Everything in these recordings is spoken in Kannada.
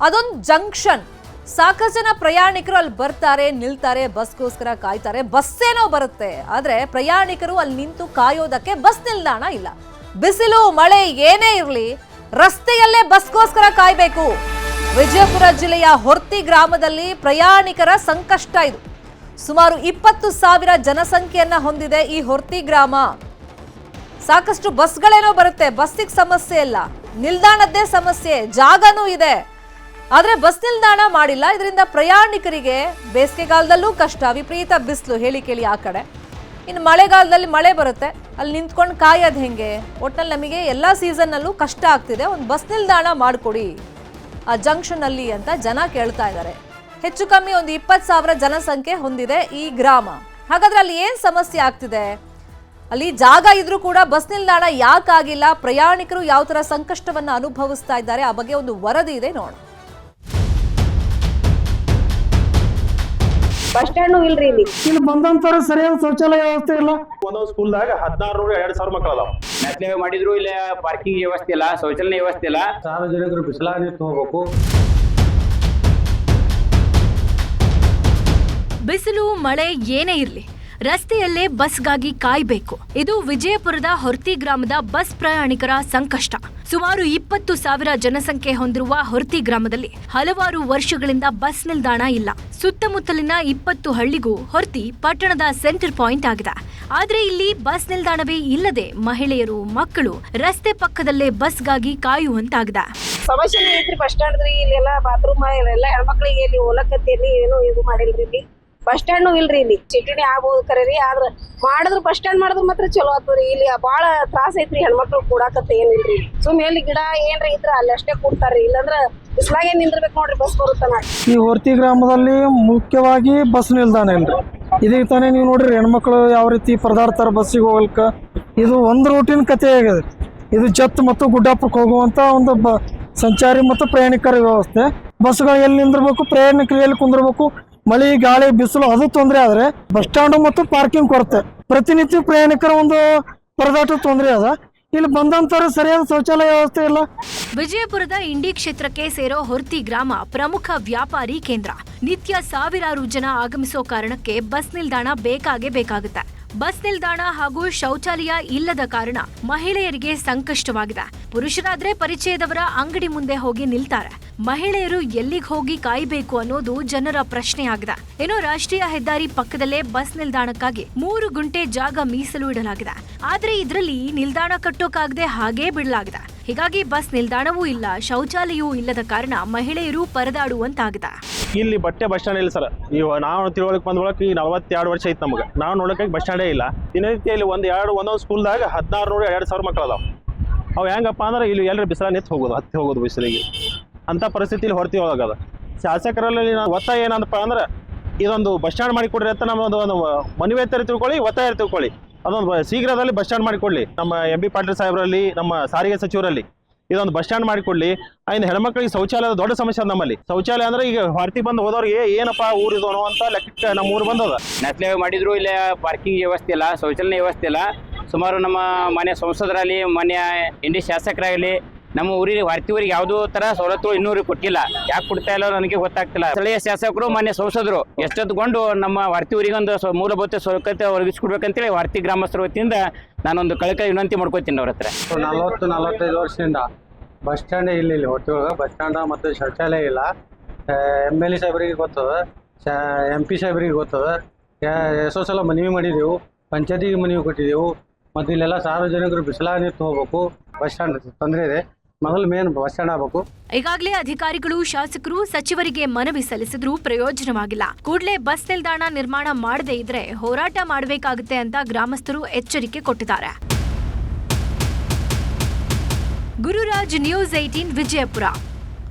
ಅದೊಂದು ಜಂಕ್ಷನ್. ಸಾಕಷ್ಟು ಜನ ಪ್ರಯಾಣಿಕರು ಅಲ್ಲಿ ಬರ್ತಾರೆ, ನಿಲ್ತಾರೆ, ಬಸ್ಗೋಸ್ಕರ ಕಾಯ್ತಾರೆ. ಬಸ್ಸೇನೋ ಬರುತ್ತೆ, ಆದ್ರೆ ಪ್ರಯಾಣಿಕರು ಅಲ್ಲಿ ನಿಂತು ಕಾಯೋದಕ್ಕೆ ಬಸ್ ನಿಲ್ದಾಣ ಇಲ್ಲ. ಬಿಸಿಲು ಮಳೆ ಏನೇ ಇರಲಿ ರಸ್ತೆಯಲ್ಲೇ ಬಸ್ಗೋಸ್ಕರ ಕಾಯ್ಬೇಕು. ವಿಜಯಪುರ ಜಿಲ್ಲೆಯ ಹೊರ್ತಿ ಗ್ರಾಮದಲ್ಲಿ ಪ್ರಯಾಣಿಕರ ಸಂಕಷ್ಟ ಇದು. ಸುಮಾರು 20,000 ಜನಸಂಖ್ಯೆಯನ್ನ ಹೊಂದಿದೆ ಈ ಹೊರ್ತಿ ಗ್ರಾಮ. ಸಾಕಷ್ಟು ಬಸ್ಗಳೇನೋ ಬರುತ್ತೆ, ಬಸ್ಸಿಗೆ ಸಮಸ್ಯೆ ಇಲ್ಲ, ನಿಲ್ದಾಣದ್ದೇ ಸಮಸ್ಯೆ, ಜಾಗನೂ ಇದೆ, ಆದ್ರೆ ಬಸ್ ನಿಲ್ದಾಣ ಮಾಡಿಲ್ಲ. ಇದರಿಂದ ಪ್ರಯಾಣಿಕರಿಗೆ ಬೇಸಿಗೆಗಾಲದಲ್ಲೂ ಕಷ್ಟ, ವಿಪರೀತ ಬಿಸಿಲು ಹೇಳಿ ಕೇಳಿ ಆ ಕಡೆ. ಇನ್ನು ಮಳೆಗಾಲದಲ್ಲಿ ಮಳೆ ಬರುತ್ತೆ, ಅಲ್ಲಿ ನಿಂತ್ಕೊಂಡು ಕಾಯೋದು ಹೆಂಗೆ? ಒಟ್ಟಲ್ಲಿ ನಮಗೆ ಎಲ್ಲ ಸೀಸನ್ನಲ್ಲೂ ಕಷ್ಟ ಆಗ್ತಿದೆ, ಒಂದು ಬಸ್ ನಿಲ್ದಾಣ ಮಾಡಿಕೊಡಿ ಆ ಜಂಕ್ಷನ್ ಅಲ್ಲಿ ಅಂತ ಜನ ಕೇಳ್ತಾ ಇದ್ದಾರೆ. ಹೆಚ್ಚು ಕಮ್ಮಿ ಒಂದು 20,000 ಜನಸಂಖ್ಯೆ ಹೊಂದಿದೆ ಈ ಗ್ರಾಮ. ಹಾಗಾದ್ರೆ ಅಲ್ಲಿ ಏನ್ ಸಮಸ್ಯೆ ಆಗ್ತಿದೆ? ಅಲ್ಲಿ ಜಾಗ ಇದ್ರೂ ಕೂಡ ಬಸ್ ನಿಲ್ದಾಣ ಯಾಕಾಗಿಲ್ಲ? ಪ್ರಯಾಣಿಕರು ಯಾವ ತರ ಸಂಕಷ್ಟವನ್ನ ಅನುಭವಿಸ್ತಾ ಇದ್ದಾರೆ ಆ ಬಗ್ಗೆ ಒಂದು ವರದಿ ಇದೆ, ನೋಡ. ಬಸ್ ಸ್ಟ್ಯಾಂಡ್ ಇಲ್ರಿ, ಇಲ್ಲಿ ಬಂದಂತರ ಸರಿಯಾದ ಶೌಚಾಲಯ ವ್ಯವಸ್ಥೆ ಇಲ್ಲ. ಒಂದೊಂದು ಸ್ಕೂಲ್ದಾಗ 1600-2000 ಮಕ್ಕಳು ಅದಾವ. ಮೆಟ್ಲೆ ಮಾಡಿದ್ರು ಇಲ್ಲ, ಪಾರ್ಕಿಂಗ್ ವ್ಯವಸ್ಥೆ ಇಲ್ಲ, ಶೌಚಾಲಯ ವ್ಯವಸ್ಥೆ ಇಲ್ಲ. ಸಾರ್ವಜನಿಕರು ಬಿಸಿಲಾಗ ನಿಂತು ಹೋಗ್ಬೇಕು. ಬಿಸಿಲು ಮಳೆ ಏನೇ ಇರಲಿ ರಸ್ತೆಯಲ್ಲೇ ಬಸ್ಗಾಗಿ ಕಾಯ್ಬೇಕು. ಇದು ವಿಜಯಪುರದ ಹೊರ್ತಿ ಗ್ರಾಮದ ಬಸ್ ಪ್ರಯಾಣಿಕರ ಸಂಕಷ್ಟ. ಸುಮಾರು 20,000 ಜನಸಂಖ್ಯೆ ಹೊಂದಿರುವ ಹೊರ್ತಿ ಗ್ರಾಮದಲ್ಲಿ ಹಲವಾರು ವರ್ಷಗಳಿಂದ ಬಸ್ ನಿಲ್ದಾಣ ಇಲ್ಲ. ಸುತ್ತಮುತ್ತಲಿನ 20 ಹಳ್ಳಿಗೂ ಹೊರ್ತಿ ಪಟ್ಟಣದ ಸೆಂಟರ್ ಪಾಯಿಂಟ್ ಆಗಿದೆ. ಆದ್ರೆ ಇಲ್ಲಿ ಬಸ್ ನಿಲ್ದಾಣವೇ ಇಲ್ಲದೆ ಮಹಿಳೆಯರು, ಮಕ್ಕಳು ರಸ್ತೆ ಪಕ್ಕದಲ್ಲೇ ಬಸ್ಗಾಗಿ ಕಾಯುವಂತಾಗಿದೆ. ಸಮಸ್ಯೆ ಐತ್ರಿ ಬಸ್ ಸ್ಟ್ಯಾಂಡ್. ಇಲ್ಲೆಲ್ಲ ಬಾತ್ರೂಮ್ ಎಲ್ಲ ಹೆಣ್ಮಕ್ಳಿಗೆ ಇಲ್ಲಿ ಹೋಲಕತ್ತೇರಿ ಏನು ಇದು ಮಾಡಿಲ್ರಿ. ಇಲ್ಲಿ ಬಸ್ ಸ್ಟ್ಯಾಂಡ್ ಇಲ್ರಿ. ಇಲ್ಲಿ ಚಿಟಿನಿ ಆಗ್ಬೋದು ಕರೀರಿ, ಆದ್ರ ಮಾಡಿದ್ರು ಬಸ್ ಸ್ಟ್ಯಾಂಡ್ ಮಾಡಿದ್ರು ಮಾತ್ರ ಚಲೋ ಆತದ್ರಿ. ಇಲ್ಲಿ ಬಾಳ ತ್ರಾಸ ಐತ್ರಿ, ಹೆಣ್ಮಕ್ಳು ಕೂಡಾಕತ್ತ ಏನಿಲ್ರಿ. ಸುಮ್ಮನೆ ಎಲ್ಲಿ ಗಿಡ ಏನ್ರಿ ಇದ್ರ ಅಲ್ಲಿ ಅಷ್ಟೇ ಕೂಡ್ತಾರ್ರಿ, ಇಲ್ಲಾಂದ್ರ ಬಿಸ್ಲಾಗೆ ನಿಂದಿರ್ಬೇಕು ನೋಡ್ರಿ ಬಸ್ ಬರುತ್ತಾನ. ಈ ಹೊರ್ತಿ ಗ್ರಾಮದಲ್ಲಿ ಮುಖ್ಯವಾಗಿ ಬಸ್ ನಿಲ್ದಾಣ ಇಲ್ರಿ. ಇದೀಗ ತಾನೇ ನೀವು ನೋಡ್ರಿ ಹೆಣ್ಮಕ್ಳು ಯಾವ ರೀತಿ ಪರದಾಡ್ತಾರ ಬಸ್ಸಿಗೆ ಹೋಗ್ಲಿಕ್ಕ. ಇದು ಒಂದು ರೂಟಿನ ಕಥೆ ಆಗಿದೆ. ಇದು ಜತ್ ಮತ್ತು ಗುಡ್ಡಾಪುರಕ್ಕೆ ಹೋಗುವಂತ ಒಂದು ಸಂಚಾರಿ ಮತ್ತು ಪ್ರಯಾಣಿಕರ ವ್ಯವಸ್ಥೆ. ಬಸ್ಗಳು ಎಲ್ಲಿ ನಿಂದಿರ್ಬೇಕು, ಪ್ರಯಾಣಿಕರು ಎಲ್ಲಿ ಕುಂದಿರ್ಬೇಕು, ಮಳೆ ಗಾಳಿ ಬಿಸಿಲು ಅದು ತೊಂದರೆ ಆದ್ರೆ ಬಸ್ ಸ್ಟ್ಯಾಂಡ್ ಮತ್ತು ಪಾರ್ಕಿಂಗ್ ಕೊರತೆ, ಪ್ರತಿನಿತ್ಯ ಪ್ರಯಾಣಿಕರ ಒಂದು ಪರದಾಟ ತೊಂದರೆ ಅದ. ಇಲ್ಲಿ ಬಂದಂತರ ಸರಿಯಾದ ಶೌಚಾಲಯ ವ್ಯವಸ್ಥೆ ಇಲ್ಲ. ವಿಜಯಪುರದ ಇಂಡಿ ಕ್ಷೇತ್ರಕ್ಕೆ ಸೇರೋ ಹೊರ್ತಿ ಗ್ರಾಮ ಪ್ರಮುಖ ವ್ಯಾಪಾರಿ ಕೇಂದ್ರ. ನಿತ್ಯ ಸಾವಿರಾರು ಜನ ಆಗಮಿಸೋ ಕಾರಣಕ್ಕೆ ಬಸ್ ನಿಲ್ದಾಣ ಬೇಕಾಗುತ್ತೆ. ಬಸ್ ನಿಲ್ದಾಣ ಹಾಗೂ ಶೌಚಾಲಯ ಇಲ್ಲದ ಕಾರಣ ಮಹಿಳೆಯರಿಗೆ ಸಂಕಷ್ಟವಾಗಿದೆ. ಪುರುಷರಾದ್ರೆ ಪರಿಚಯದವರ ಅಂಗಡಿ ಮುಂದೆ ಹೋಗಿ ನಿಲ್ತಾರೆ. ಮಹಿಳೆಯರು ಎಲ್ಲಿಗೆ ಹೋಗಿ ಕಾಯಬೇಕು ಅನ್ನೋದು ಜನರ ಪ್ರಶ್ನೆಯಾಗಿದೆ. ಏನೋ ರಾಷ್ಟ್ರೀಯ ಹೆದ್ದಾರಿ ಪಕ್ಕದಲ್ಲೇ ಬಸ್ ನಿಲ್ದಾಣಕ್ಕಾಗಿ 3 ಗುಂಟೆ ಜಾಗ ಮೀಸಲು ಇಡಲಾಗಿದೆ. ಆದ್ರೆ ಇದರಲ್ಲಿ ನಿಲ್ದಾಣ ಕಟ್ಟೋಕಾಗದೆ ಹಾಗೇ ಬಿಡಲಾಗಿದೆ. ಹೀಗಾಗಿ ಬಸ್ ನಿಲ್ದಾಣವೂ ಇಲ್ಲ, ಶೌಚಾಲಯವೂ ಇಲ್ಲದ ಕಾರಣ ಮಹಿಳೆಯರು ಪರದಾಡುವಂತಾಗಿದೆ. ಇಲ್ಲಿ ಬಸ್ ಸ್ಟ್ಯಾಂಡ್ ಇಲ್ಲ ಸರ್. ಇವ ನಾವು ತಿಳುವಳಿಕೆ ಬಂದ್ಕೊಳಕ್ಕೆ 42 ವರ್ಷ ಐತಿ ನಮಗೆ. ನಾವು ನೋಡೋಕೆ ಬಸ್ ಸ್ಟ್ಯಾಂಡೇ ಇಲ್ಲ. ದಿನನಿತ್ಯ ಒಂದೊಂದು ಸ್ಕೂಲ್ದಾಗ 1600-2000 ಮಕ್ಕಳು ಅದಾವ. ಅವು ಹೆಂಗಪ್ಪ ಅಂದ್ರೆ ಇಲ್ಲಿ ಎಲ್ಲರೂ ಬಿಸಿಲ ನಿಂತು ಹೋಗೋದು, ಹತ್ತಿ ಹೋಗೋದು ಬಿಸಿಲಿಗೆ. ಅಂಥ ಪರಿಸ್ಥಿತಿಲಿ ಹೊರ್ತಿ ಹೋಗದ. ಶಾಸಕರಲ್ಲಿ ನಾವು ಒತ್ತಾಯ ಏನಂದಪ್ಪ ಅಂದ್ರೆ ಇದೊಂದು ಬಸ್ ಸ್ಟ್ಯಾಂಡ್ ಮಾಡಿ ಕೊಡ್ರಿ ಅಂತ ನಮ್ಮದು ಒಂದು ಮನವಿ ತಿಳ್ಕೊಳ್ಳಿ, ಒತ್ತಾಯ ತಿಳ್ಕೊಳ್ಳಿ. ಅದೊಂದು ಶೀಘ್ರದಲ್ಲಿ ಬಸ್ ಸ್ಟ್ಯಾಂಡ್ ಮಾಡಿಕೊಡ್ಲಿ. ನಮ್ಮ MB ಪಾಟೀಲ್ ಸಾಹೇಬರಲ್ಲಿ, ನಮ್ಮ ಸಾರಿಗೆ ಸಚಿವರಲ್ಲಿ ಇದೊಂದು ಬಸ್ ಸ್ಟ್ಯಾಂಡ್ ಮಾಡಿಕೊಡ್ಲಿ. ಇನ್ನು ಹೆಣ್ಮಕ್ಳಿಗೆ ಶೌಚಾಲಯದ ದೊಡ್ಡ ಸಮಸ್ಯೆ ನಮ್ಮಲ್ಲಿ. ಶೌಚಾಲಯ ಅಂದ್ರೆ ಈಗ ಹೊರತಿ ಬಂದು ಹೋದವ್ರಿಗೆ ಏನಪ್ಪಾ ಊರಿದೋನು ಅಂತ ಲೆಕ್ಕಕ್ಕೆ ನಮ್ಮ ಊರು ಬಂದದ. ಮೆಟ್ಲೆ ಮಾಡಿದ್ರು ಇಲ್ಲ, ಪಾರ್ಕಿಂಗ್ ವ್ಯವಸ್ಥೆ ಇಲ್ಲ, ಶೌಚಾಲಯ ವ್ಯವಸ್ಥೆ ಇಲ್ಲ. ಸುಮಾರು ನಮ್ಮ ಮನೆ ಸಂಸದರಲ್ಲಿ, ಮನೆಯ ಇಂಡಿ ಶಾಸಕರಾಗಲಿ ನಮ್ಮ ಊರಿಗೆ ಹೊರತಿ ಊರಿಗೆ ಯಾವುದೋ ತರ ಸವಲತ್ತುಗಳು ಇನ್ನೂರಿಗೆ ಕೊಟ್ಟಿಲ್ಲ. ಯಾಕೆ ಕೊಡ್ತಾ ಇಲ್ಲ ನನಗೆ ಗೊತ್ತಾಗ್ತಿಲ್ಲ. ಸ್ಥಳೀಯ ಶಾಸಕರು, ಮನೆ ಸಂಸದರು ಎಷ್ಟೊತ್ತುಕೊಂಡು ನಮ್ಮ ಹೊರತಿ ಊರಿಗೆ ಒಂದು ಮೂಲಭೂತ ಸೌಕರ್ಯ ಒದಗಿಸ್ಕೊಡ್ಬೇಕಂತೇಳಿ ಹೊರತಿ ಗ್ರಾಮಸ್ಥರ ವತಿಯಿಂದ ನಾನೊಂದು ಕಳಕಳಿ ವಿನಂತಿ ಮಾಡ್ಕೋತೀನಿ ಅವ್ರ ಹತ್ರ. 40-45 ವರ್ಷದಿಂದ ಬಸ್ ಸ್ಟ್ಯಾಂಡ್ ಇಲ್ಲ. ಇಲ್ಲಿ ಹೊರತಿ ಒಳಗೆ ಬಸ್ ಸ್ಟ್ಯಾಂಡ್ ಮತ್ತು ಶೌಚಾಲಯ ಇಲ್ಲ. MLA ಸಾಹೇಬರಿಗೆ ಗೊತ್ತದ, MP ಸಾಹೇಬರಿಗೆ ಗೊತ್ತದ. ಎಷ್ಟೋ ಸಲ ಮನವಿ ಮಾಡಿದೆವು, ಪಂಚಾಯತಿಗೆ ಮನವಿ ಕೊಟ್ಟಿದ್ದೆವು. ಮತ್ತು ಇಲ್ಲೆಲ್ಲ ಸಾರ್ವಜನಿಕರು ಬಿಸಿಲಾಗ ನಿಂತು ಹೋಗ್ಬೇಕು. ಬಸ್ ಸ್ಟ್ಯಾಂಡ್ ತೊಂದರೆ ಇದೆ. ಮೊದಲು ಮೇನ್ ಬಸ್ ಸ್ಟ್ಯಾಂಡ್ ಆಗಬೇಕು. ಈಗಾಗಲೇ ಅಧಿಕಾರಿಗಳು, ಶಾಸಕರು, ಸಚಿವರಿಗೆ ಮನವಿ ಸಲ್ಲಿಸಿದ್ರೂ ಪ್ರಯೋಜನವಾಗಿಲ್ಲ. ಕೂಡಲೇ ಬಸ್ ನಿಲ್ದಾಣ ನಿರ್ಮಾಣ ಮಾಡದೇ ಇದ್ರೆ ಹೋರಾಟ ಮಾಡಬೇಕಾಗುತ್ತೆ ಅಂತ ಗ್ರಾಮಸ್ಥರು ಎಚ್ಚರಿಕೆ ಕೊಟ್ಟಿದ್ದಾರೆ. ಗುರುರಾಜ್, ನ್ಯೂಸ್ 18 ವಿಜಯಪುರ.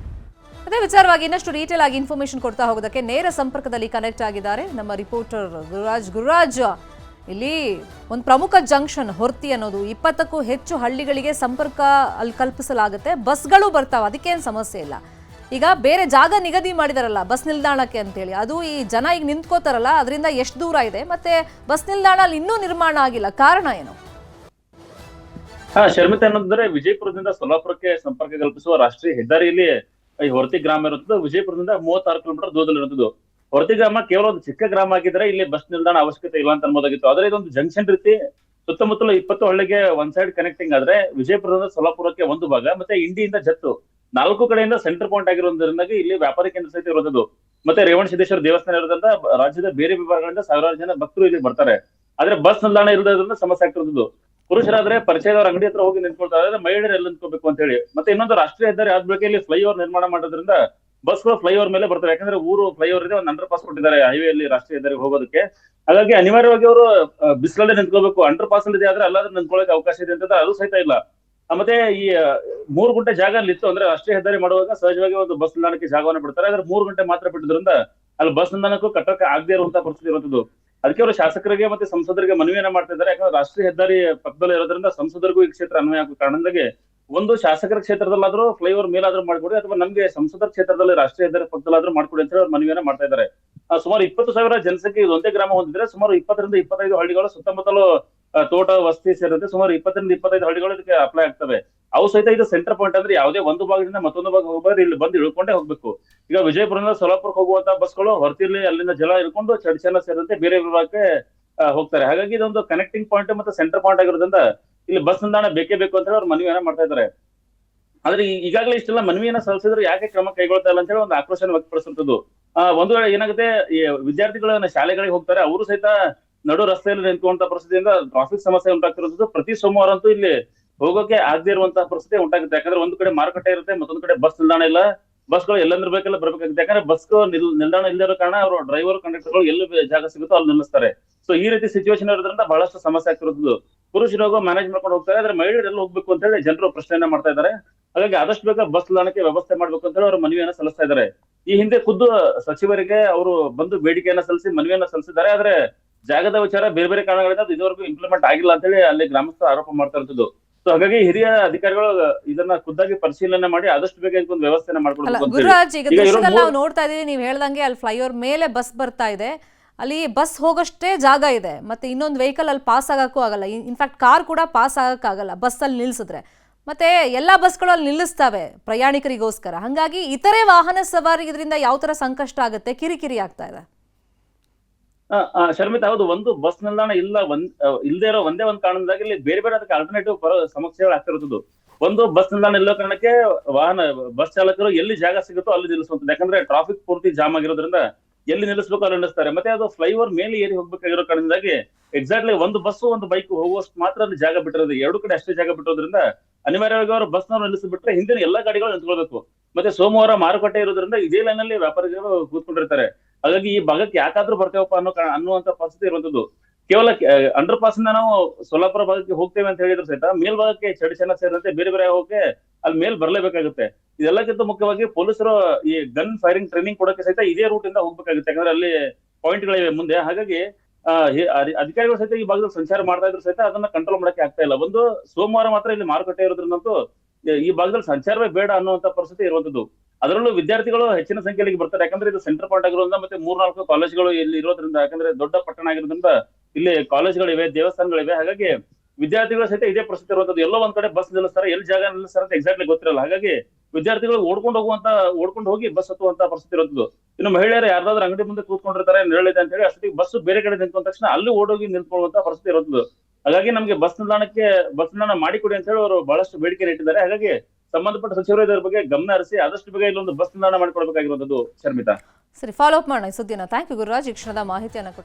ಅದೇ ವಿಚಾರವಾಗಿ ಇನ್ನಷ್ಟು ಡೀಟೇಲ್ ಆಗಿ ಇನ್ಫಾರ್ಮೇಶನ್ ಕೊಡ್ತಾ ಹೋಗೋದಕ್ಕೆ ನೇರ ಸಂಪರ್ಕದಲ್ಲಿ ಕನೆಕ್ಟ್ ಆಗಿದ್ದಾರೆ ನಮ್ಮ ರಿಪೋರ್ಟರ್ ಗುರುರಾಜ್. ಇಲ್ಲಿ ಒಂದು ಪ್ರಮುಖ ಜಂಕ್ಷನ್ ಹೊರ್ತಿ ಅನ್ನೋದು, 20ಕ್ಕೂ ಹೆಚ್ಚು ಹಳ್ಳಿಗಳಿಗೆ ಸಂಪರ್ಕ ಅಲ್ಲಿ ಕಲ್ಪಿಸಲಾಗುತ್ತೆ. ಬಸ್ಗಳು ಬರ್ತಾವ, ಅದಕ್ಕೇನು ಸಮಸ್ಯೆ ಇಲ್ಲ. ಈಗ ಬೇರೆ ಜಾಗ ನಿಗದಿ ಮಾಡಿದಾರಲ್ಲ ಬಸ್ ನಿಲ್ದಾಣಕ್ಕೆ ಅಂತೇಳಿ, ಅದು ಈ ಜನ ಈಗ ನಿಂತ್ಕೋತಾರಲ್ಲ ಅದರಿಂದ ಎಷ್ಟು ದೂರ ಇದೆ? ಮತ್ತೆ ಬಸ್ ನಿಲ್ದಾಣ ಅಲ್ಲಿ ಇನ್ನೂ ನಿರ್ಮಾಣ ಆಗಿಲ್ಲ, ಕಾರಣ ಏನು? ಶರ್ಮಿತಾ, ಏನಂದ್ರೆ ವಿಜಯಪುರದಿಂದ ಸೊಲ್ಲಾಪುರಕ್ಕೆ ಸಂಪರ್ಕ ಕಲ್ಪಿಸುವ ರಾಷ್ಟ್ರೀಯ ಹೆದ್ದಾರಿಯಲ್ಲಿ ಈ ಹೊರತಿ ಗ್ರಾಮ ಇರುತ್ತದೆ. ವಿಜಯಪುರದಿಂದ 36 ಕಿಲೋಮೀಟರ್ ದೂರದಲ್ಲಿ ಇರುತ್ತದೆ. ಹೊರತಿ ಗ್ರಾಮ ಕೇವಲ ಒಂದು ಚಿಕ್ಕ ಗ್ರಾಮ ಆಗಿದ್ರೆ ಇಲ್ಲಿ ಬಸ್ ನಿಲ್ದಾಣ ಅವಶ್ಯಕತೆ ಇಲ್ಲ ಅಂತ ಅನ್ಬೋದಾಗಿತ್ತು. ಆದ್ರೆ ಇದೊಂದು ಜಂಕ್ಷನ್ ರೀತಿ ಸುತ್ತಮುತ್ತಲು 20 ಹಳ್ಳಿಗೆ ಒಂದ್ ಸೈಡ್ ಕನೆಕ್ಟಿಂಗ್ ಆದ್ರೆ ವಿಜಯಪುರದಿಂದ ಸೊಲ್ಲಾಪುರಕ್ಕೆ ಒಂದು ಭಾಗ, ಮತ್ತೆ ಇಂಡಿಯಿಂದ ಜತ್ತು 4 ಕಡೆಯಿಂದ ಸೆಂಟರ್ ಪಾಯಿಂಟ್ ಆಗಿರೋದ್ರಿಂದಾಗಿ ಇಲ್ಲಿ ವ್ಯಾಪಾರಿ ಕೇಂದ್ರ ಸಹಿತ ಇರೋದು. ಮತ್ತೆ ರೇವಣ ಸಿದ್ದೇಶ್ವರ ದೇವಸ್ಥಾನ ಇರೋದ್ರಿಂದ ರಾಜ್ಯದ ಬೇರೆ ವಿಭಾಗಗಳಿಂದ ಸಾವಿರಾರು ಜನ ಭಕ್ತರು ಇಲ್ಲಿ ಬರ್ತಾರೆ. ಆದ್ರೆ ಬಸ್ ನಿಲ್ದಾಣ ಇಲ್ಲದ್ರಿಂದ ಸಮಸ್ಯೆ ಆಗ್ತಿರೋದು. ಪುರುಷರಾದ್ರೆ ಪರಿಚಯದವ್ರ ಅಂಗಡಿ ಹತ್ರ ಹೋಗಿ ನಿಂತ್ಕೊಳ್ತಾರೆ, ಆದ್ರೆ ಮಹಿಳೆಯರು ಎಲ್ಲಿ ನಿಂತ್ಕೋಬೇಕು ಅಂತ ಹೇಳಿ. ಮತ್ತೆ ಇನ್ನೊಂದು ರಾಷ್ಟ್ರೀಯ ಹೆದ್ದಾರಿ ಆದ ಬಳಿಕ ಇಲ್ಲಿ ಫ್ಲೈಓವರ್ ನಿರ್ಮಾಣ ಮಾಡೋದ್ರಿಂದ ಬಸ್ಗಳು ಫ್ಲೈಓವರ್ ಮೇಲೆ ಬರ್ತಾರೆ. ಯಾಕಂದ್ರೆ ಊರು ಫ್ಲೈಓವರ್ ಇದೆ, ಒಂದು ಅಂಡರ್ ಪಾಸ್ ಕೊಟ್ಟಿದ್ದಾರೆ ಹೈವೇ ಅಲ್ಲಿ ರಾಷ್ಟ್ರೀಯ ಹೆದ್ದಾರಿಗೆ ಹೋಗೋದಕ್ಕೆ. ಹಾಗಾಗಿ ಅನಿವಾರ್ಯವಾಗಿ ಅವರು ಬಿಸಿಲಲ್ಲೇ ನಿಂತ್ಕೋಬೇಕು. ಅಂಡರ್ ಪಾಸ್ ಅಲ್ಲಿ ಇದೆ ಆದ್ರೆ ಅಲ್ಲಾದ್ರೆ ನಿಂತ್ಕೊಳ್ಳೋಕೆ ಅವಕಾಶ ಇದೆ ಅಂತ ಅದು ಸಹಿತ ಇಲ್ಲ. ಮತ್ತೆ ಈ 3 ಗಂಟೆ ಜಾಗ ಅಲ್ಲಿ ಇತ್ತು ಅಂದ್ರೆ ರಾಷ್ಟ್ರೀಯ ಹೆದ್ದಾರಿ ಮಾಡುವಾಗ ಸಹಜವಾಗಿ ಒಂದು ಬಸ್ ನಿಲ್ದಾಣಕ್ಕೆ ಜಾಗವನ್ನು ಬಿಡ್ತಾರೆ. ಆದ್ರೆ 3 ಗಂಟೆ ಮಾತ್ರ ಬಿಟ್ಟಿದ್ರಿಂದ ಅಲ್ಲಿ ಬಸ್ ನಿಲ್ದಾಣಕ್ಕೂ ಕಟ್ಟಕ್ಕೆ ಆಗದೆ ಇರುವಂತಹ ಪರಿಸ್ಥಿತಿ ಇರುವಂತದ್ದು. ಅದಕ್ಕೆ ಅವರು ಶಾಸಕರಿಗೆ ಮತ್ತೆ ಸಂಸದರಿಗೆ ಮನವಿಯನ್ನ ಮಾಡ್ತಾ ಇದ್ದಾರೆ. ಯಾಕಂದ್ರೆ ರಾಷ್ಟ್ರೀಯ ಹೆದ್ದಾರಿ ಪಕ್ಕದಲ್ಲೇ ಇರೋದ್ರಿಂದ ಸಂಸದರಿಗೂ ಈ ಕ್ಷೇತ್ರ ಅನ್ವಯ ಆಗೋ ಕಾರಣದಿಂದಾಗಿ ಒಂದು ಶಾಸಕರ ಕ್ಷೇತ್ರದಲ್ಲಾದ್ರೂ ಫ್ಲೈಓವರ್ ಮೇಲಾದ್ರೂ ಮಾಡ್ಕೊಡಿ, ಅಥವಾ ನಮ್ಗೆ ಸಂಸದರ ಕ್ಷೇತ್ರದಲ್ಲಿ ರಾಷ್ಟ್ರೀಯ ಹೆದ್ದಾರಿ ಪಕ್ಕದಲ್ಲಾದ್ರೂ ಮಾಡ್ಕೊಡಿ ಅಂತ ಹೇಳಿ ಅವ್ರು ಮನವಿಯನ್ನ ಮಾಡ್ತಾ ಇದ್ದಾರೆ. ಸುಮಾರು 20,000 ಜನಸಂಖ್ಯೆ ಇದು ಒಂದೇ ಗ್ರಾಮ ಹೊಂದಿದ್ರೆ ಸುಮಾರು 20 ರಿಂದ 25 ಹಳ್ಳಿಗಳು ಸುತ್ತಮುತ್ತಲು ತೋಟ ವಸತಿ ಸೇರಿದಂತೆ ಸುಮಾರು 20 ರಿಂದ 25 ಹಳ್ಳಿಗಳು ಇದಕ್ಕೆ ಅಪ್ಲೈ ಆಗ್ತವೆ. ಅವು ಸಹಿತ ಇದು ಸೆಂಟರ್ ಪಾಯಿಂಟ್ ಅಂದ್ರೆ ಯಾವುದೇ ಒಂದು ಭಾಗದಿಂದ ಮತ್ತೊಂದು ಭಾಗ ಹೋಗ್ಬಾರ್ದು, ಇಲ್ಲಿ ಬಂದು ಇಳ್ಕೊಂಡೇ ಹೋಗ್ಬೇಕು. ಈಗ ವಿಜಯಪುರದಿಂದ ಸೊಲ್ಲಾಪುರಕ್ಕೆ ಹೋಗುವಂತ ಬಸ್ಗಳು ಹೊರತಿರ್ಲಿ ಅಲ್ಲಿಂದ ಜಲ ಇಳ್ಕೊಂಡು ಚಡ್ಚನ ಸೇರಿದಂತೆ ಬೇರೆ ವಿಭಾಗಕ್ಕೆ ಹೋಗ್ತಾರೆ. ಹಾಗಾಗಿ ಇದೊಂದು ಕನೆಕ್ಟಿಂಗ್ ಪಾಯಿಂಟ್ ಮತ್ತೆ ಸೆಂಟರ್ ಪಾಯಿಂಟ್ ಆಗಿರೋದ್ರಿಂದ ಇಲ್ಲಿ ಬಸ್ ನಿಲ್ದಾಣ ಬೇಕೇ ಬೇಕು ಅಂತ ಹೇಳಿ ಅವ್ರು ಮನವಿಯನ್ನ ಮಾಡ್ತಾ ಇದ್ದಾರೆ. ಆದ್ರೆ ಈಗಾಗಲೇ ಇಷ್ಟೆಲ್ಲ ಮನವಿಯನ್ನ ಸಲ್ಲಿಸಿದ್ರೆ ಯಾಕೆ ಕ್ರಮ ಕೈಗೊಳ್ತಾ ಇಲ್ಲ ಅಂತ ಹೇಳಿ ಒಂದು ಆಕ್ರೋಶ ವ್ಯಕ್ತಪಡಿಸುವಂತದ್ದು. ಒಂದು ವೇಳೆ ಏನಾಗುತ್ತೆ, ಈ ವಿದ್ಯಾರ್ಥಿಗಳನ್ನ ಶಾಲೆಗಳಿಗೆ ಹೋಗ್ತಾರೆ, ಅವರು ಸಹಿತ ನಡು ರಸ್ತೆಯಲ್ಲಿ ನಿಂತ್ಕೊಂತ ಪರಿಸ್ಥಿತಿಯಿಂದ ಟ್ರಾಫಿಕ್ ಸಮಸ್ಯೆ ಉಂಟಾಗ್ತಿರೋದು. ಪ್ರತಿ ಸೋಮವಾರ ಅಂತೂ ಇಲ್ಲಿ ಹೋಗೋಕೆ ಆಗದೆ ಇರುವಂತಹ ಪರಿಸ್ಥಿತಿ ಉಂಟಾಗುತ್ತೆ. ಯಾಕಂದ್ರೆ ಒಂದು ಕಡೆ ಮಾರುಕಟ್ಟೆ ಇರುತ್ತೆ, ಮತ್ತೊಂದು ಕಡೆ ಬಸ್ ನಿಲ್ದಾಣ ಇಲ್ಲ. ಬಸ್ಗಳು ಎಲ್ಲಂದ್ರ ಬೇಕೆಲ್ಲ ಬರ್ಬೇಕಾಗುತ್ತೆ. ಯಾಕಂದ್ರೆ ಬಸ್ ನಿಲ್ದಾಣ ಇಲ್ಲದಿರೋ ಕಾರಣ ಅವರು ಡ್ರೈವರ್ ಕಂಡಕ್ಟರ್ಗಳು ಎಲ್ಲಿ ಜಾಗ ಸಿಗುತ್ತೋ ಅಲ್ಲಿ ನಿಲ್ಲಿಸ್ತಾರೆ. ಸೊ ಈ ರೀತಿ ಸಿಚುವೇಶನ್ ಇರೋದ್ರಿಂದ ಬಹಳಷ್ಟು ಸಮಸ್ಯೆ ಆಗ್ತಿರೋದು. ಪುರುಷರು ಹೋಗೋ ಮ್ಯಾನೇಜ್ ಮಾಡ್ಕೊಂಡು ಹೋಗ್ತಾರೆ, ಆದ್ರೆ ಮಹಿಳೆಯರು ಎಲ್ಲಿ ಹೋಗ್ಬೇಕು ಅಂತ ಹೇಳಿ ಜನರು ಪ್ರಶ್ನೆಯನ್ನ ಮಾಡ್ತಾ ಇದ್ದಾರೆ. ಹಾಗಾಗಿ ಆದಷ್ಟು ಬೇಗ ಬಸ್ ನಿಲ್ದಾಣಕ್ಕೆ ವ್ಯವಸ್ಥೆ ಮಾಡ್ಬೇಕು ಅಂತ ಹೇಳಿ ಅವರು ಮನವಿಯನ್ನ ಸಲ್ಲಿಸ್ತಾ ಇದ್ದಾರೆ. ಈ ಹಿಂದೆ ಖುದ್ದು ಸಚಿವರಿಗೆ ಅವರು ಬಂದು ಬೇಡಿಕೆಯನ್ನ ಸಲ್ಲಿಸಿ ಮನವಿಯನ್ನ ಸಲ್ಲಿಸಿದ್ದಾರೆ. ಆದ್ರೆ ಜಾಗದ ವಿಚಾರ ಬೇರೆ ಬೇರೆ ಕಾರಣಗಳಿಂದ ಅದು ಇದುವರೆಗೂ ಇಂಪ್ಲಿಮೆಂಟ್ ಆಗಿಲ್ಲ ಅಂತ ಹೇಳಿ ಅಲ್ಲಿ ಗ್ರಾಮಸ್ಥರು ಆರೋಪ ಮಾಡ್ತಾ ಇರ್ತದ್ದು. ಸೊ ಹಾಗಾಗಿ ಹಿರಿಯ ಅಧಿಕಾರಿಗಳು ಇದನ್ನ ಖುದ್ದಾಗಿ ಪರಿಶೀಲನೆ ಮಾಡಿ ಆದಷ್ಟು ಬೇಗ ಇದಕ್ಕೊಂದು ವ್ಯವಸ್ಥೆನ ಅಲ್ಲ ಮಾಡ್ಕೊಳ್ಬೇಕು ಅಂತ ಗುರುರಾಜ್, ಈಗ ಹೇಳಿ. ಈಗ ಇರೋ ದೃಶ್ಯದಲ್ಲಿ ನಾವು ನೋಡ್ತಾ ಇದೀವಿ, ನೀವು ಹೇಳ್ದಂಗೆ ಅಲ್ಲಿ ಫ್ಲೈಓವರ್ ಮೇಲೆ ಬಸ್ ಬರ್ತಾ ಇದೆ, ಅಲ್ಲಿ ಬಸ್ ಹೋಗೋಷ್ಟೇ ಜಾಗ ಇದೆ, ಮತ್ತೆ ಇನ್ನೊಂದು ವೆಹಿಕಲ್ ಅಲ್ಲಿ ಪಾಸ್ ಆಗಕ್ಕೂ ಆಗಲ್ಲ. ಇನ್ಫ್ಯಾಕ್ಟ್ ಕಾರ್ ಕೂಡ ಪಾಸ್ ಆಗಕ್ಕಾಗಲ್ಲ ಬಸ್ ಅಲ್ಲಿ ನಿಲ್ಸಿದ್ರೆ. ಮತ್ತೆ ಎಲ್ಲಾ ಬಸ್ಗಳು ಅಲ್ಲಿ ನಿಲ್ಲಿಸ್ತವೆ ಪ್ರಯಾಣಿಕರಿಗೋಸ್ಕರ. ಹಾಗಾಗಿ ಇತರೆ ವಾಹನ ಸವಾರಿ ಇದರಿಂದ ಯಾವ ತರ ಸಂಕಷ್ಟ ಆಗುತ್ತೆ, ಕಿರಿಕಿರಿ ಆಗ್ತಾ ಇದೆ. ಶರ್ಮಿತಾ, ಹೌದು, ಒಂದು ಬಸ್ ನಿಲ್ದಾಣ ಇಲ್ಲದೆ ಇರೋ ಒಂದೇ ಒಂದು ಕಾರಣದಿಂದಾಗಿ ಇಲ್ಲಿ ಬೇರೆ ಬೇರೆ ಅದಕ್ಕೆ ಆಲ್ಟರ್ನೇಟಿವ್ ಸಮಸ್ಯೆಗಳು ಆಗ್ತಿರುತ್ತದೆ. ಒಂದು ಬಸ್ ನಿಲ್ದಾಣ ಇಲ್ಲೋ ಕಾರಣಕ್ಕೆ ಬಸ್ ಚಾಲಕರು ಎಲ್ಲಿ ಜಾಗ ಸಿಗುತ್ತೋ ಅಲ್ಲಿ ನಿಲ್ಲಿಸುವಂತದ್ದು. ಯಾಕಂದ್ರೆ ಟ್ರಾಫಿಕ್ ಪೂರ್ತಿ ಜಾಮ್ ಆಗಿರೋದ್ರಿಂದ ಎಲ್ಲಿ ನಿಲ್ಲಿಸ್ಬೇಕು ಅಲ್ಲಿ ನಿಲ್ಲಿಸ್ತಾರೆ. ಮತ್ತೆ ಅದು ಫ್ಲೈಓವರ್ ಮೇಲೆ ಏರಿ ಹೋಗ್ಬೇಕಾಗಿರೋ ಕಾರಣದಿಂದಾಗಿ ಎಕ್ಸಾಕ್ಟ್ಲಿ ಒಂದು ಬಸ್ ಒಂದು ಬೈಕ್ ಹೋಗುವಷ್ಟು ಮಾತ್ರ ಅಲ್ಲಿ ಜಾಗ ಬಿಟ್ಟಿರೋದು. 2 ಕಡೆ ಅಷ್ಟೇ ಜಾಗ ಬಿಟ್ಟಿರೋದ್ರಿಂದ ಅನಿವಾರ್ಯವಾಗಿ ಅವರು ಬಸ್ನವ್ರು ನಿಲ್ಲಿಸಿಬಿಟ್ರೆ ಹಿಂದಿನ ಎಲ್ಲಾ ಗಾಡಿಗಳು ನಿಂತ್ಕೊಳ್ಬೇಕು. ಮತ್ತೆ ಸೋಮವಾರ ಮಾರುಕಟ್ಟೆ ಇರೋದ್ರಿಂದ ಇದೇ ಲೈನ್ ಅಲ್ಲಿ ವ್ಯಾಪಾರಿಗಳು ಕೂತ್ಕೊಂಡಿರ್ತಾರೆ. ಹಾಗಾಗಿ ಈ ಭಾಗಕ್ಕೆ ಯಾಕಾದ್ರೂ ಬರ್ತೇವಪ್ಪ ಅನ್ನುವಂತ ಪರಿಸ್ಥಿತಿ ಇರುವಂತದ್ದು. ಕೇವಲ ಅಂಡರ್ ಪಾಸ್ ಇಂದ ನಾವು ಸೊಲ್ಲಾಪುರ ಭಾಗಕ್ಕೆ ಹೋಗ್ತೇವೆ ಅಂತ ಹೇಳಿದ್ರು ಸಹಿತ ಮೇಲ್ಭಾಗಕ್ಕೆ ಚಡಿಚನ ಸೇರಿದಂತೆ ಬೇರೆ ಬೇರೆ ಹೋಗಕ್ಕೆ ಅಲ್ಲಿ ಮೇಲ್ ಬರ್ಲೇಬೇಕಾಗುತ್ತೆ. ಇದೆಲ್ಲಕ್ಕಿಂತ ಮುಖ್ಯವಾಗಿ ಪೊಲೀಸರು ಈ ಗನ್ ಫೈರಿಂಗ್ ಟ್ರೈನಿಂಗ್ ಕೊಡಕ್ಕೆ ಸಹಿತ ಇದೇ ರೂಟ್ ಇಂದ ಹೋಗ್ಬೇಕಾಗುತ್ತೆ. ಯಾಕಂದ್ರೆ ಅಲ್ಲಿ ಪಾಯಿಂಟ್ ಗಳಿವೆ ಮುಂದೆ. ಹಾಗಾಗಿ ಅಧಿಕಾರಿಗಳು ಸಹಿತ ಈ ಭಾಗದಲ್ಲಿ ಸಂಚಾರ ಮಾಡ್ತಾ ಇದ್ರು ಸಹಿತ ಅದನ್ನ ಕಂಟ್ರೋಲ್ ಮಾಡಕ್ಕೆ ಆಗ್ತಾ ಇಲ್ಲ. ಒಂದು ಸೋಮವಾರ ಮಾತ್ರ ಇಲ್ಲಿ ಮಾರುಕಟ್ಟೆ ಇರೋದ್ರಿಂದಂತೂ ಈ ಭಾಗದಲ್ಲಿ ಸಂಚಾರವೇ ಬೇಡ ಅನ್ನುವಂತ ಪರಿಸ್ಥಿತಿ ಇರುವಂತದ್ದು. ಅದರಲ್ಲೂ ವಿದ್ಯಾರ್ಥಿಗಳು ಹೆಚ್ಚಿನ ಸಂಖ್ಯೆಯಲ್ಲಿ ಬರ್ತಾರೆ. ಯಾಕಂದ್ರೆ ಇದು ಸೆಂಟರ್ ಪಾಯಿಂಟ್ ಆಗಿರೋದ್ರಿಂದ ಮತ್ತೆ 3-4 ಕಾಲೇಜ್ಗಳು ಇಲ್ಲಿ ಇರೋದ್ರಿಂದ, ಯಾಕಂದ್ರೆ ದೊಡ್ಡ ಪಟ್ಟಣ ಆಗಿರೋದ್ರಿಂದ ಇಲ್ಲಿ ಕಾಲೇಜ್ಗಳಿವೆ, ದೇವಸ್ಥಾನಗಳಿವೆ. ಹಾಗಾಗಿ ವಿದ್ಯಾರ್ಥಿಗಳು ಸಹಿತ ಇದೇ ಪರಿಸ್ಥಿತಿ ಇರುವಂತದ್ದು. ಎಲ್ಲೋ ಒಂದ್ ಕಡೆ ಬಸ್ ನಿಲ್ಲಿಸ್ತಾರೆ, ಎಲ್ಲಿ ಜಾಗ ನಿಲ್ಲಿಸ್ತಾರೆ ಅಂತ ಎಕ್ಸಾಕ್ಟ್ಲಿ ಗೊತ್ತಿರಲ್ಲ. ಹಾಗಾಗಿ ವಿದ್ಯಾರ್ಥಿಗಳು ಓಡ್ಕೊಂಡು ಹೋಗಿ ಬಸ್ ಹತ್ತುವಂತ ಪರಿಸ್ಥಿತಿ ಇರುವಂತದ್ದು. ಇನ್ನು ಮಹಿಳೆಯರು ಯಾರಾದ್ರೂ ಅಂಗಡಿ ಮುಂದೆ ಕೂತ್ಕೊಂಡಿರ್ತಾರೆ, ನೆರಳಿದೆ ಅಂತ ಹೇಳಿ ಅಷ್ಟೊತ್ತಿಗೆ ಬಸ್ ಬೇರೆ ಕಡೆ ನಿಂತ್ಕೊಂಡ ತಕ್ಷಣ ಅಲ್ಲಿ ಓಡೋಗಿ ನಿಂತ್ಕೊಳ್ಳುವಂತ ಪರಿಸ್ಥಿತಿ ಇರುವಂತದ್ದು. ಹಾಗಾಗಿ ನಮ್ಗೆ ಬಸ್ ನಿಲ್ದಾಣ ಮಾಡಿಕೊಡಿ ಅಂತ ಹೇಳಿ ಅವರು ಬಹಳಷ್ಟು ಬೇಡಿಕೆ ಇಟ್ಟಿದ್ದಾರೆ. ಹಾಗಾಗಿ ಸಂಬಂಧಪಟ್ಟ ಸಚಿವರು ಇದರ ಬಗ್ಗೆ ಗಮನ ಹರಿಸಿ ಆದಷ್ಟು ಬೇಗ ಇಲ್ಲೊಂದು ಬಸ್ ನಿಲ್ದಾಣ ಮಾಡಿಕೊಡ್ಬೇಕಾಗಿರುವಂತದ್ದು. ಶರ್ಮಿತಾ, ಸರಿ, ಫಾಲೋ ಅಪ್ ಮಾಡೋಣ ಈ ಸುದ್ದಿನ. ಥ್ಯಾಂಕ್ ಯು ಗುರುರಾಜ್, ಈ ಕ್ಷಣದ ಮಾಹಿತಿಯನ್ನು ಕೊಟ್ಟಿದ್ದೀರಿ.